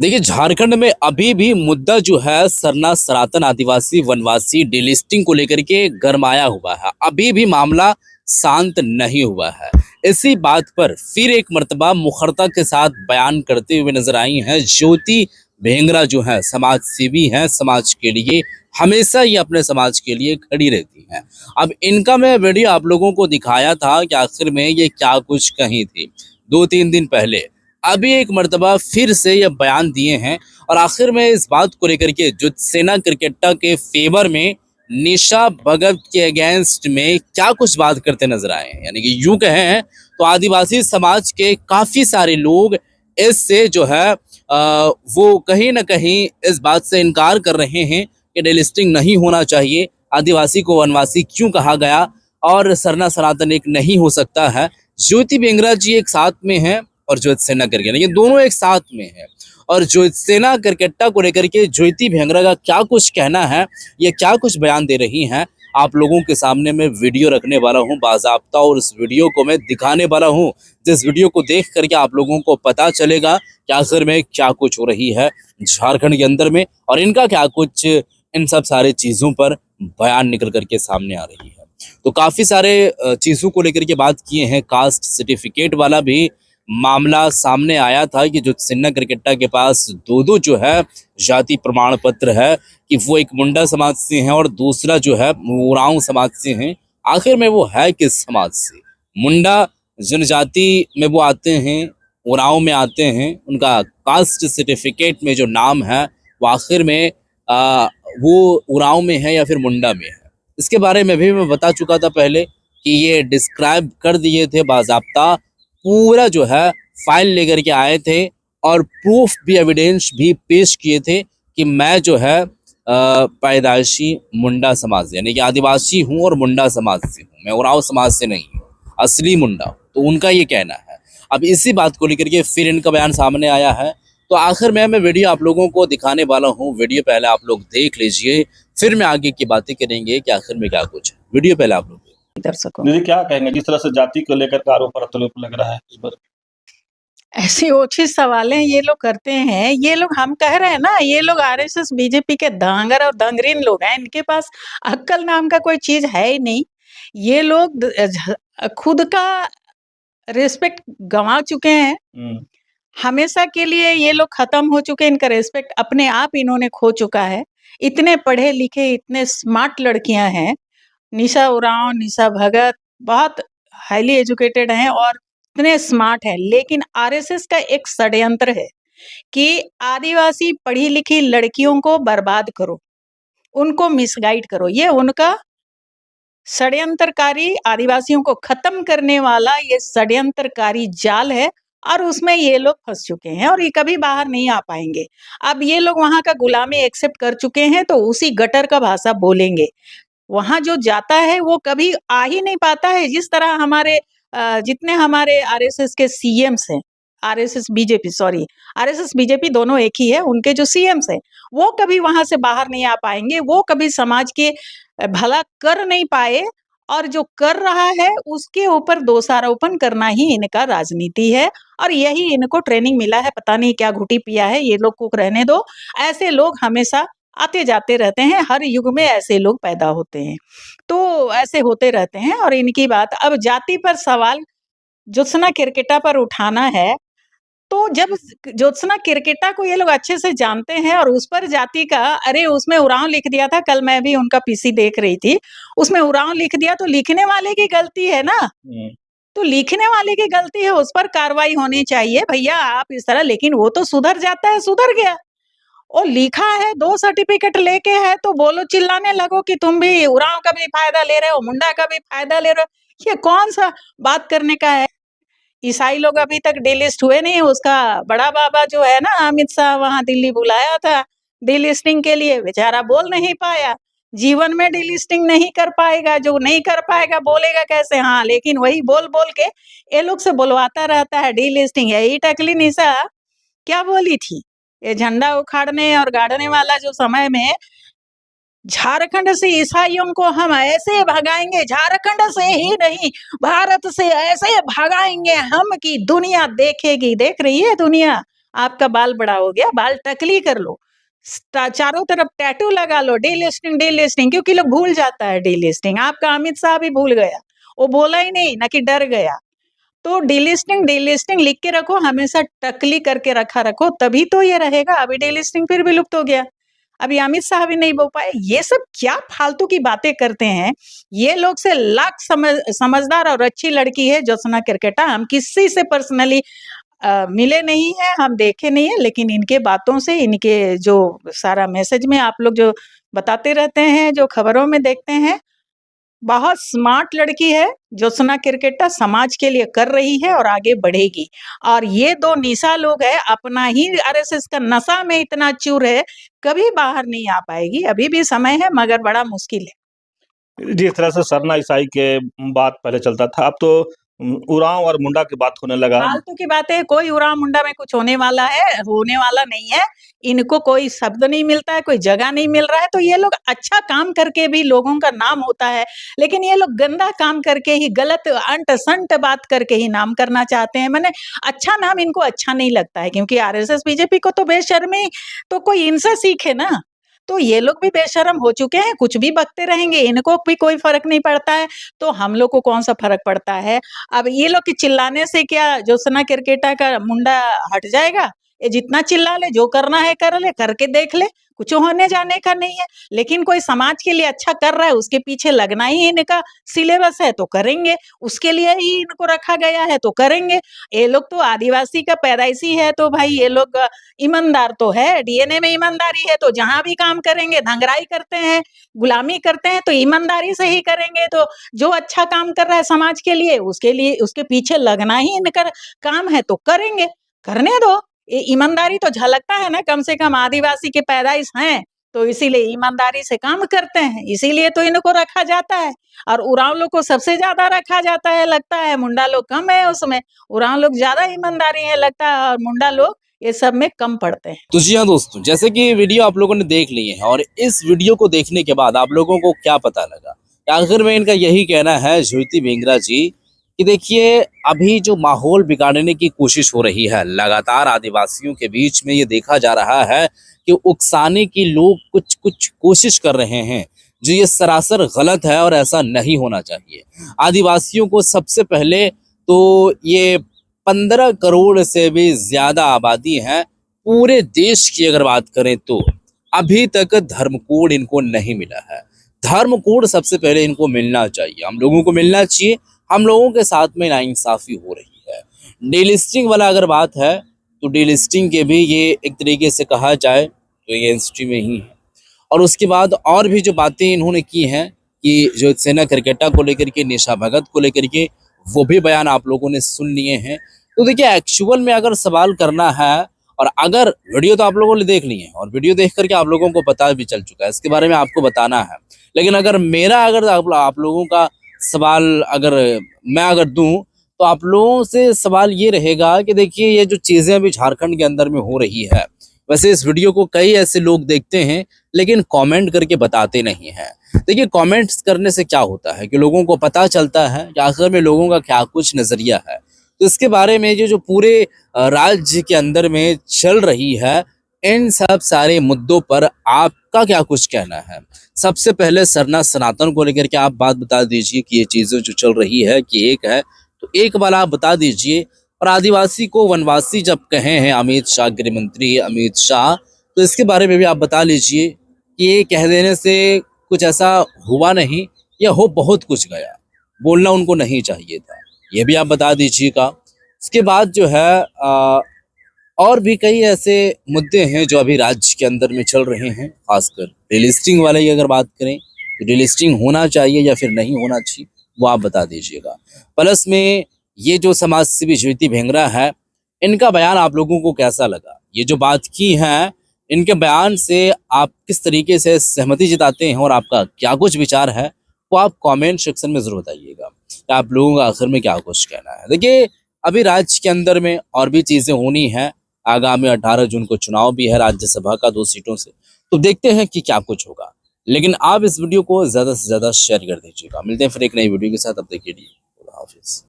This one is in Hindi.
देखिए, झारखंड में अभी भी मुद्दा जो है सरना सनातन आदिवासी वनवासी डिलिस्टिंग को लेकर के गरमाया हुआ है। अभी भी मामला शांत नहीं हुआ है। इसी बात पर फिर एक मर्तबा मुखरता के साथ बयान करते हुए नजर आई हैं ज्योति भेंगरा, जो है समाज सेवी हैं। समाज के लिए हमेशा ये अपने समाज के लिए खड़ी रहती हैं। अब इनका मैं वीडियो आप लोगों को दिखाया था कि आखिर में ये क्या कुछ कही थी 2-3 दिन पहले। अभी एक मर्तबा फिर से ये बयान दिए हैं और आखिर में इस बात को लेकर के जो सेना क्रिकेटा के फेवर में निशा भगत के अगेंस्ट में क्या कुछ बात करते नजर आए हैं। यानी कि यूं कहें तो आदिवासी समाज के काफी सारे लोग इससे जो है वो कहीं ना कहीं इस बात से इनकार कर रहे हैं कि डेलिस्टिंग नहीं होना चाहिए। आदिवासी को वनवासी क्यों कहा गया और सरना सनातन एक नहीं हो सकता है। ज्योति बेंगरा जी एक साथ में हैं और ज्योति सेना करके, ये दोनों एक साथ में है। और ज्योति सेना करकेट्टा को लेकर के ज्योति भेंगरा का क्या कुछ कहना है, ये क्या कुछ बयान दे रही हैं, आप लोगों के सामने मैं वीडियो रखने वाला हूं बाज़ाब्ता, और उस वीडियो को मैं दिखाने वाला हूं, जिस वीडियो को देख करके आप लोगों को पता चलेगा कि आखिर में क्या कुछ हो रही है झारखंड के अंदर में, और इनका क्या कुछ इन सब सारे चीज़ों पर बयान निकल करके सामने आ रही है। तो काफ़ी सारे चीज़ों को लेकर के बात किए हैं। कास्ट सर्टिफिकेट वाला भी मामला सामने आया था कि जो सेना क्रिकेटा के पास दो जो है जाति प्रमाण पत्र है कि वो एक मुंडा समाज से हैं और दूसरा जो है उरांव समाज से हैं। आखिर में वो है किस समाज से? मुंडा जनजाति में वो आते हैं, उरांव में आते हैं। उनका कास्ट सर्टिफिकेट में जो नाम है वो आखिर में वो उरांव में है या फिर मुंडा में है। इसके बारे में भी मैं बता चुका था पहले कि ये डिस्क्राइब कर दिए थे बाज़ाब्ता, पूरा जो है फाइल लेकर के आए थे और प्रूफ भी, एविडेंस भी पेश किए थे कि मैं जो है पैदाइशी मुंडा समाज से यानी कि आदिवासी हूँ और मुंडा समाज से हूँ, मैं उरांव समाज से नहीं हूँ, असली मुंडा हूँ। तो उनका ये कहना है। अब इसी बात को लेकर के फिर इनका बयान सामने आया है। तो आखिर में मैं वीडियो आप लोगों को दिखाने वाला हूँ। वीडियो पहले आप लोग देख लीजिए, फिर मैं आगे की बातें करेंगे कि आखिर में क्या कुछ है। वीडियो पहले आप लोग दर्शकों दीदी क्या कहेंगे जिस तरह से जाति को लेकर के आरोप प्रत्यारोप लग रहा है इस पर? ऐसी ओछी सवालें ये लोग करते हैं। ये लोग, हम कह रहे हैं ना, ये लोग आरएसएस बीजेपी के धांगर और दंगरीन लोग हैं। इनके पास अक्ल नाम का कोई चीज है ही नहीं। ये लोग खुद का रिस्पेक्ट गंवा चुके हैं। हमेशा के लिए ये लोग खत्म हो चुके हैं। इनका रिस्पेक्ट अपने आप इन्होंने खो चुका है। इतने पढ़े लिखे, इतने स्मार्ट लड़कियां हैं। निशा उरांव, निशा भगत बहुत हाईली एजुकेटेड हैं और इतने स्मार्ट हैं, लेकिन आरएसएस का एक षड्यंत्र है कि आदिवासी पढ़ी लिखी लड़कियों को बर्बाद करो, उनको मिसगाइड करो। ये उनका षड्यंत्रकारी, आदिवासियों को खत्म करने वाला ये षड्यंत्रकारी जाल है और उसमें ये लोग फंस चुके हैं और ये कभी बाहर नहीं आ पाएंगे। अब ये लोग वहां का गुलामी एक्सेप्ट कर चुके हैं तो उसी गटर का भाषा बोलेंगे। वहां जो जाता है वो कभी आ ही नहीं पाता है। जिस तरह हमारे जितने हमारे आरएसएस के सीएम्स हैं, आरएसएस बीजेपी दोनों एक ही है, उनके जो सीएम्स हैं वो कभी वहां से बाहर नहीं आ पाएंगे। वो कभी समाज के भला कर नहीं पाए और जो कर रहा है उसके ऊपर दोषारोपण करना ही इनका राजनीति है और यही इनको ट्रेनिंग मिला है। पता नहीं क्या घुटी पिया है, ये लोग को रहने दो। ऐसे लोग हमेशा आते जाते रहते हैं, हर युग में ऐसे लोग पैदा होते हैं, तो ऐसे होते रहते हैं। और इनकी बात अब जाति पर सवाल ज्योत्सना किरकेटा पर उठाना है, तो जब ज्योत्सना किरकेटा को ये लोग अच्छे से जानते हैं और उस पर जाति का, अरे उसमें उरांव लिख दिया था, कल मैं भी उनका पीसी देख रही थी, उसमें उरांव लिख दिया तो लिखने वाले की गलती है ना। तो लिखने वाले की गलती है, उस पर कार्रवाई होनी चाहिए भैया। आप इस तरह, लेकिन वो तो सुधर जाता है, सुधर गया, और लिखा है, 2 सर्टिफिकेट लेके है तो बोलो, चिल्लाने लगो कि तुम भी उरांव का भी फायदा ले रहे हो, मुंडा का भी फायदा ले रहे हो। ये कौन सा बात करने का है? ईसाई लोग अभी तक डिलिस्ट हुए नहीं। उसका बड़ा बाबा जो है ना, अमित शाह, वहां दिल्ली बुलाया था डिलिस्टिंग के लिए, बेचारा बोल नहीं पाया। जीवन में डिलिस्टिंग नहीं कर पाएगा, जो नहीं कर पाएगा बोलेगा कैसे? हाँ, लेकिन वही बोल बोल के ये लोग से बुलवाता रहता है डिलिस्टिंग। यही टकली निशा क्या बोली थी, ये झंडा उखाड़ने और गाड़ने वाला जो समय में, झारखंड से ईसाइयों को हम ऐसे भगाएंगे, झारखंड से ही नहीं भारत से ऐसे भगाएंगे हम कि दुनिया देखेगी। देख रही है दुनिया, आपका बाल बड़ा हो गया, बाल टकली कर लो, चारों तरफ टैटू लगा लो, डीलिस्टिंग, क्योंकि लोग भूल जाता है डीलिस्टिंग। आपका अमित शाह भी भूल गया, वो बोला ही नहीं ना कि डर गया। तो डीलिस्टिंग लिख के रखो, हमेशा टकली करके रखा रखो, तभी तो ये रहेगा। अभी डीलिस्टिंग फिर भी लुप्त हो गया, अभी अमित शाह भी नहीं बोल पाए। ये सब क्या फालतू की बातें करते हैं ये लोग। से लाख समझदार और अच्छी लड़की है ज्योत्सना केरकेटा। हम किसी से पर्सनली मिले नहीं है, हम देखे नहीं है, लेकिन इनके बातों से, इनके जो सारा मैसेज में आप लोग जो बताते रहते हैं, जो खबरों में देखते हैं, बहुत स्मार्ट लड़की है ज्योत्सना केरकेटा, समाज के लिए कर रही है और आगे बढ़ेगी। और ये दो निशा लोग है, अपना ही आरएसएस का नशा में इतना चूर है, कभी बाहर नहीं आ पाएगी। अभी भी समय है, मगर बड़ा मुश्किल है। जिस तरह से सरना ईसाई के बात पहले चलता था, अब तो उरांव और मुंडा की बात होने लगा। फालतू की बातें है, कोई उराव मुंडा में कुछ होने वाला नहीं है। इनको कोई शब्द नहीं मिलता है, कोई जगह नहीं मिल रहा है। तो ये लोग अच्छा काम करके भी लोगों का नाम होता है, लेकिन ये लोग गंदा काम करके ही, गलत अंट संट बात करके ही नाम करना चाहते हैं। मैंने अच्छा नाम इनको अच्छा नहीं लगता है, क्योंकि आरएसएस बीजेपी को तो बेशर्मी, तो कोई इनसे सीखे ना। तो ये लोग भी बेशर्म हो चुके हैं, कुछ भी बकते रहेंगे, इनको भी कोई फर्क नहीं पड़ता है, तो हम लोग को कौन सा फर्क पड़ता है। अब ये लोग के चिल्लाने से क्या ज्योत्सना केरकेटा का मुंडा हट जाएगा? ये जितना चिल्ला ले, जो करना है कर ले, करके देख ले, कुछ होने जाने का नहीं है। लेकिन कोई समाज के लिए अच्छा कर रहा है, उसके पीछे लगना ही इनका सिलेबस है, तो करेंगे। उसके लिए ही इनको रखा गया है, तो करेंगे। ये लोग तो आदिवासी का पैदाइशी है, तो भाई ये लोग ईमानदार तो है, डीएनए में ईमानदारी है, तो जहां भी काम करेंगे, धंगराई करते हैं, गुलामी करते हैं, तो ईमानदारी से ही करेंगे। तो जो अच्छा काम कर रहा है समाज के लिए, उसके पीछे लगना ही इनका काम है, तो करेंगे, करने दो। ये ईमानदारी तो झलकता है ना, कम से कम आदिवासी के पैदाइश हैं, तो इसीलिए ईमानदारी से काम करते हैं, इसीलिए तो इनको रखा जाता है। और उरांव लोग को सबसे ज्यादा रखा जाता है, लगता है मुंडा लोग कम है उसमें, उरांव लोग ज्यादा ईमानदारी है लगता है, और मुंडा लोग ये सब में कम पड़ते हैं। तो जी हाँ दोस्तों, जैसे कि वीडियो आप लोगों ने देख ली है, और इस वीडियो को देखने के बाद आप लोगों को क्या पता लगा? आखिर में इनका यही कहना है, ज्योति बेंगरा जी, कि देखिए अभी जो माहौल बिगाड़ने की कोशिश हो रही है लगातार आदिवासियों के बीच में, ये देखा जा रहा है कि उकसाने की लोग कुछ कुछ कोशिश कर रहे हैं, जो ये सरासर गलत है और ऐसा नहीं होना चाहिए। आदिवासियों को सबसे पहले तो ये 15 करोड़ से भी ज्यादा आबादी है पूरे देश की, अगर बात करें तो अभी तक धर्म कोड इनको नहीं मिला है। धर्म कोड सबसे पहले इनको मिलना चाहिए, हम लोगों को मिलना चाहिए। हम लोगों के साथ में नाइंसाफी हो रही है। डीलिस्टिंग वाला अगर बात है, तो डीलिस्टिंग के भी ये एक तरीके से कहा जाए तो ये हिस्ट्री में ही है। और उसके बाद और भी जो बातें इन्होंने की हैं कि ज्योत्सना केरकेटा को लेकर के, निशा भगत को लेकर के, वो भी बयान आप लोगों ने सुन लिए हैं। तो देखिए एक्चुअल में अगर सवाल करना है, और अगर वीडियो तो आप लोगों ने देख ली है, और वीडियो देख करके आप लोगों को पता भी चल चुका है, इसके बारे में आपको बताना है। लेकिन अगर मेरा अगर आप लोगों का सवाल अगर मैं दूं, तो आप लोगों से सवाल ये रहेगा कि देखिए ये जो चीजें अभी झारखंड के अंदर में हो रही है, वैसे इस वीडियो को कई ऐसे लोग देखते हैं लेकिन कमेंट करके बताते नहीं हैं। देखिए कमेंट्स करने से क्या होता है कि लोगों को पता चलता है कि आखिर में लोगों का क्या कुछ नजरिया है। तो इसके बारे में जो पूरे राज्य के अंदर में चल रही है, इन सब सारे मुद्दों पर आपका क्या कुछ कहना है? सबसे पहले सरना सनातन को लेकर के आप बात बता दीजिए कि ये चीजें जो चल रही है कि एक है, तो एक वाला आप बता दीजिए। और आदिवासी को वनवासी जब कहे हैं अमित शाह, गृह मंत्री अमित शाह, तो इसके बारे में भी आप बता लीजिए कि ये कह देने से कुछ ऐसा हुआ नहीं, या हो बहुत कुछ गया, बोलना उनको नहीं चाहिए था, ये भी आप बता दीजिएगा। इसके बाद जो है और भी कई ऐसे मुद्दे हैं जो अभी राज्य के अंदर में चल रहे हैं, खासकर डीलिस्टिंग वाले की अगर बात करें तो डीलिस्टिंग होना चाहिए या फिर नहीं होना चाहिए, वो आप बता दीजिएगा। प्लस में ये जो समाज सेवी ज्योति बेंगरा है, इनका बयान आप लोगों को कैसा लगा? ये जो बात की है, इनके बयान से आप किस तरीके से सहमति जताते हैं और आपका क्या कुछ विचार है, वो आप कमेंट सेक्शन में जरूर बताइएगा कि आप लोगों का आखिर में क्या कुछ कहना है। देखिए अभी राज्य के अंदर में और भी चीजें होनी है, आगामी 18 जून को चुनाव भी है राज्यसभा का 2 सीटों से, तो देखते हैं कि क्या कुछ होगा। लेकिन आप इस वीडियो को ज्यादा से ज्यादा शेयर कर दीजिएगा। मिलते हैं फिर एक नई वीडियो के साथ, अब तक के लिए खुदा हाफिज।